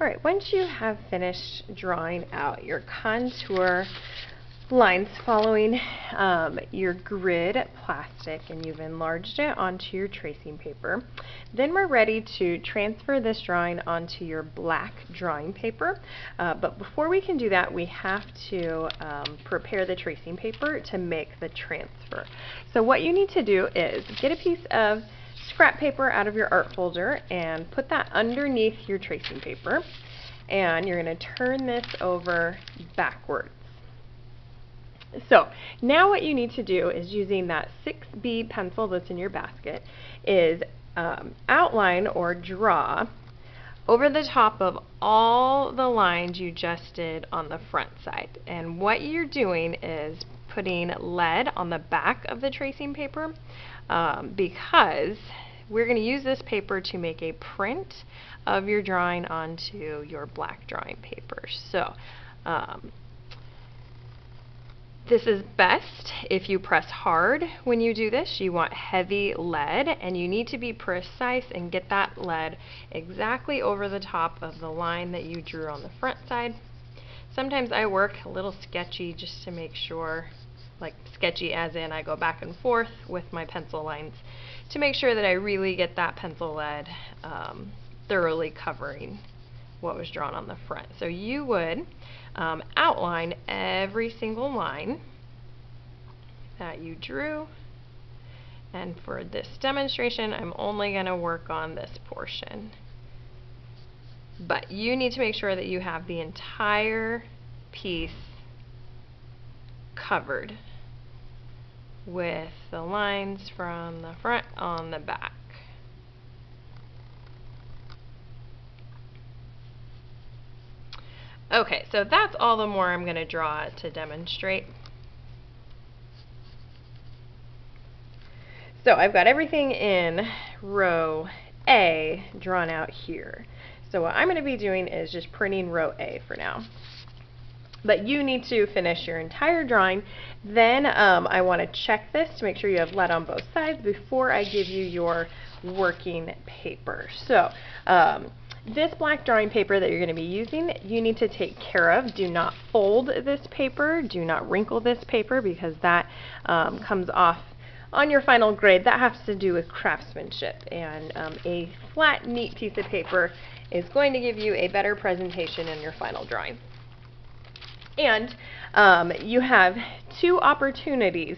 Alright, once you have finished drawing out your contour lines following your grid plastic and you've enlarged it onto your tracing paper, then we're ready to transfer this drawing onto your black drawing paper. But before we can do that, we have to prepare the tracing paper to make the transfer. So what you need to do is get a piece of scrap paper out of your art folder and put that underneath your tracing paper, and you're going to turn this over backwards. So now what you need to do is, using that 6B pencil that's in your basket, is outline or draw over the top of all the lines you just did on the front side. And what you're doing is putting lead on the back of the tracing paper because we're going to use this paper to make a print of your drawing onto your black drawing paper. So this is best if you press hard when you do this. You want heavy lead, and you need to be precise and get that lead exactly over the top of the line that you drew on the front side. Sometimes I work a little sketchy just to make sure, like sketchy as in I go back and forth with my pencil lines to make sure that I really get that pencil lead thoroughly covering what was drawn on the front. So you would outline every single line that you drew, and for this demonstration I'm only going to work on this portion. But you need to make sure that you have the entire piece covered with the lines from the front on the back. Okay, so that's all the more I'm going to draw to demonstrate. So I've got everything in row A drawn out here. So what I'm going to be doing is just printing row A for now. But you need to finish your entire drawing. Then I want to check this to make sure you have lead on both sides before I give you your working paper. So this black drawing paper that you're going to be using, you need to take care of. Do not fold this paper. Do not wrinkle this paper, because that comes off on your final grade. That has to do with craftsmanship, and a flat, neat piece of paper is going to give you a better presentation in your final drawing. And you have 2 opportunities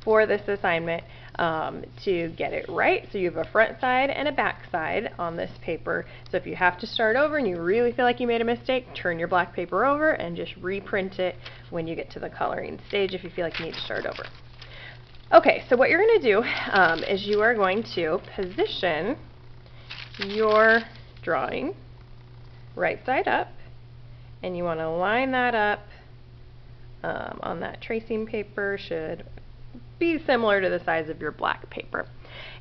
for this assignment to get it right. So you have a front side and a back side on this paper. So if you have to start over and you really feel like you made a mistake, turn your black paper over and just reprint it when you get to the coloring stage if you feel like you need to start over. Okay, so what you're going to do is you are going to position your drawing right side up, and you want to line that up on that tracing paper. Should be similar to the size of your black paper.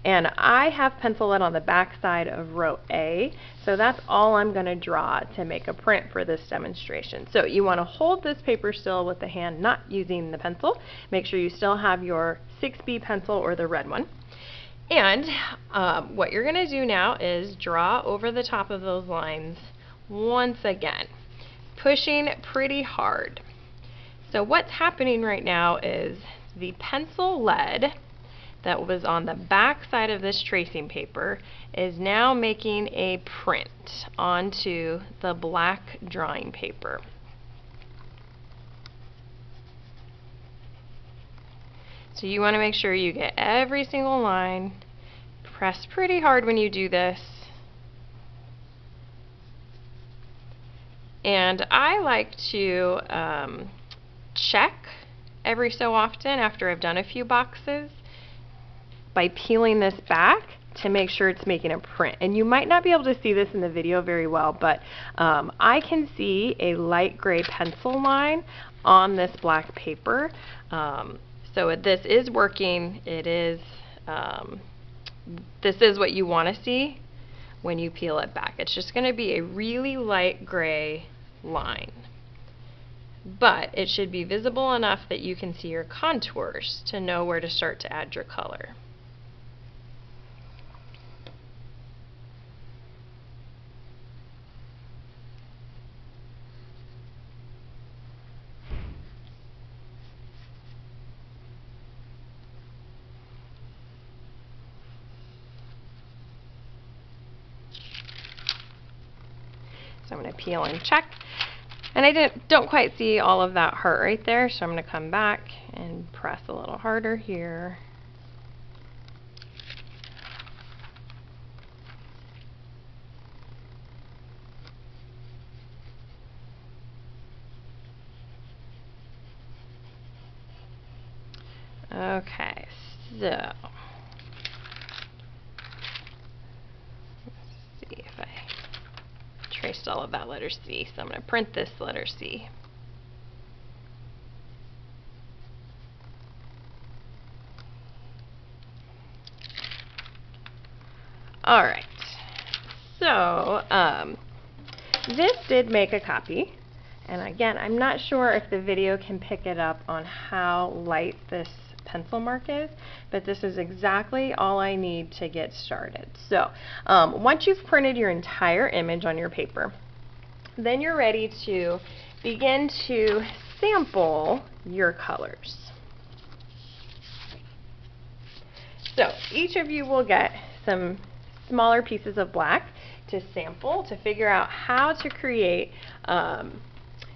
And I have pencil lead on the back side of row A, so that's all I'm going to draw to make a print for this demonstration. So you want to hold this paper still with the hand, not using the pencil. Make sure you still have your 6B pencil or the red one. And what you're going to do now is draw over the top of those lines once again, pushing pretty hard. So what's happening right now is the pencil lead that was on the back side of this tracing paper is now making a print onto the black drawing paper. So you want to make sure you get every single line. Press pretty hard when you do this. And I like to check every so often after I've done a few boxes by peeling this back to make sure it's making a print. And you might not be able to see this in the video very well, but I can see a light gray pencil line on this black paper. So this is working. It is, this is what you want to see when you peel it back. It's just going to be a really light gray line, but it should be visible enough that you can see your contours to know where to start to add your color. So I'm going to peel and check. And I don't quite see all of that heart right there, so I'm going to come back and press a little harder here. Okay, so let's see if I traced all of that letter C. So I'm going to print this letter C. All right, so this did make a copy. And again, I'm not sure if the video can pick it up on how light this pencil mark is, but this is exactly all I need to get started. So once you've printed your entire image on your paper, then you're ready to begin to sample your colors. So each of you will get some smaller pieces of black to sample to figure out how to create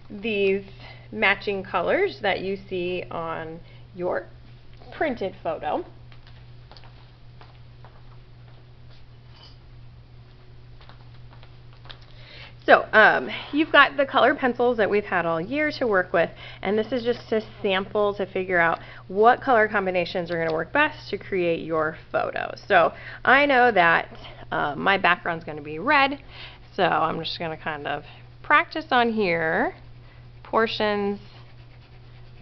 these matching colors that you see on your printed photo. So you've got the color pencils that we've had all year to work with, and this is just a sample to figure out what color combinations are going to work best to create your photo. So I know that my background's going to be red, so I'm just going to kind of practice on here portions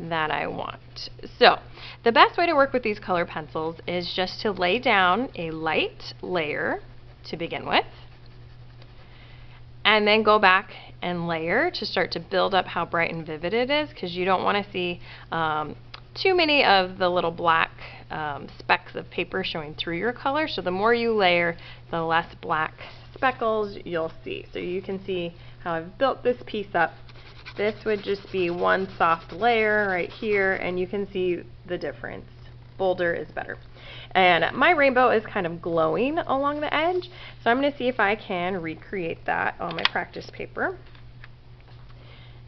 that I want. So the best way to work with these color pencils is just to lay down a light layer to begin with, and then go back and layer to start to build up how bright and vivid it is, because you don't want to see too many of the little black specks of paper showing through your color. So the more you layer, the less black speckles you'll see. So you can see how I've built this piece up. This would just be one soft layer right here, and you can see the difference. Bolder is better. And my rainbow is kind of glowing along the edge, so I'm going to see if I can recreate that on my practice paper.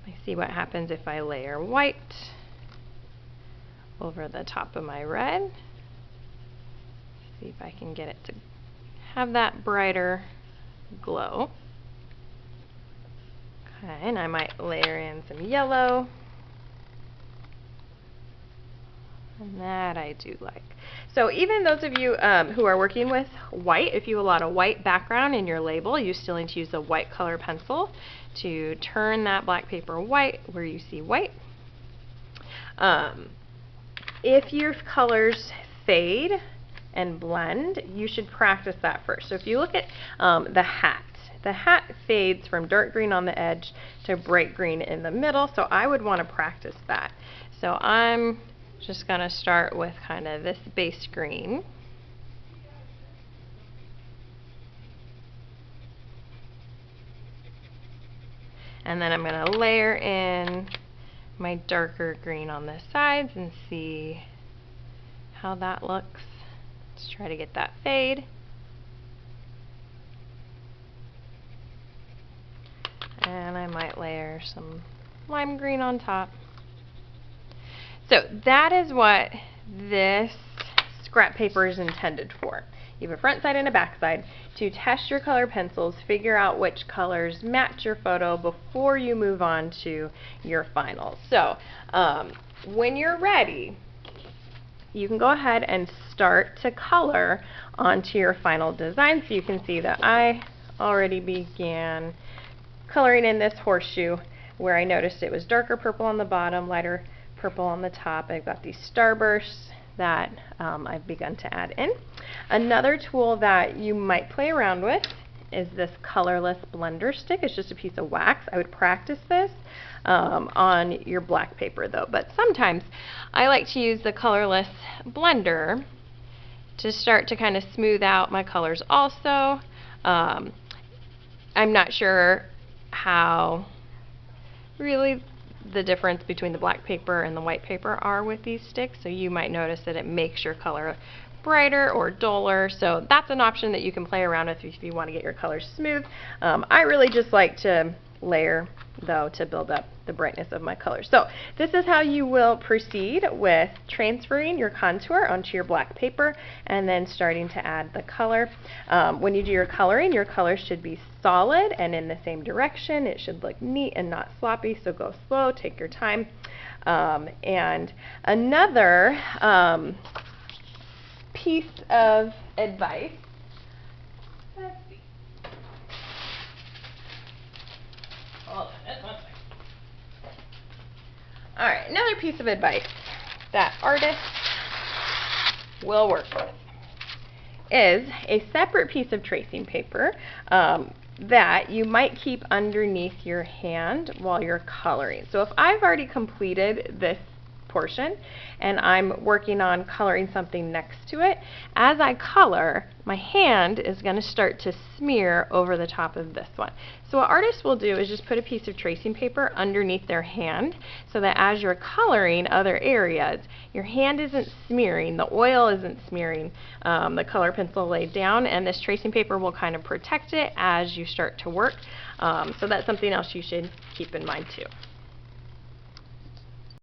I see what happens if I layer white over the top of my red. See if I can get it to have that brighter glow. Okay, and I might layer in some yellow. And that I do like. So even those of you who are working with white, if you have a lot of white background in your label, you still need to use a white color pencil to turn that black paper white where you see white. If your colors fade and blend, you should practice that first. So if you look at the hat fades from dark green on the edge to bright green in the middle, so I would want to practice that. So I'm just going to start with kind of this base green. And then I'm going to layer in my darker green on the sides and see how that looks. Let's try to get that fade. And I might layer some lime green on top. So that is what this scrap paper is intended for. You have a front side and a back side to test your color pencils, figure out which colors match your photo before you move on to your final. So when you're ready, you can go ahead and start to color onto your final design. So you can see that I already began coloring in this horseshoe where I noticed it was darker purple on the bottom, lighter purple on the top. I've got these starbursts that I've begun to add in. Another tool that you might play around with is this colorless blender stick. It's just a piece of wax. I would practice this on your black paper though, but sometimes I like to use the colorless blender to start to kind of smooth out my colors also. I'm not sure how really the difference between the black paper and the white paper are with these sticks, so you might notice that it makes your color brighter or duller. So that's an option that you can play around with if you want to get your colors smooth. I really just like to layer though to build up the brightness of my colors. So this is how you will proceed with transferring your contour onto your black paper and then starting to add the color. When you do your coloring, your colors should be solid and in the same direction. It should look neat and not sloppy, so go slow, take your time. And another piece of advice. Let's see. Hold on, just one second. Alright, another piece of advice that artists will work with is a separate piece of tracing paper that you might keep underneath your hand while you're coloring. So if I've already completed this portion and I'm working on coloring something next to it, as I color, my hand is going to start to smear over the top of this one. So what artists will do is just put a piece of tracing paper underneath their hand so that as you're coloring other areas, your hand isn't smearing, the oil isn't smearing the color pencil laid down, and this tracing paper will kind of protect it as you start to work. So that's something else you should keep in mind too.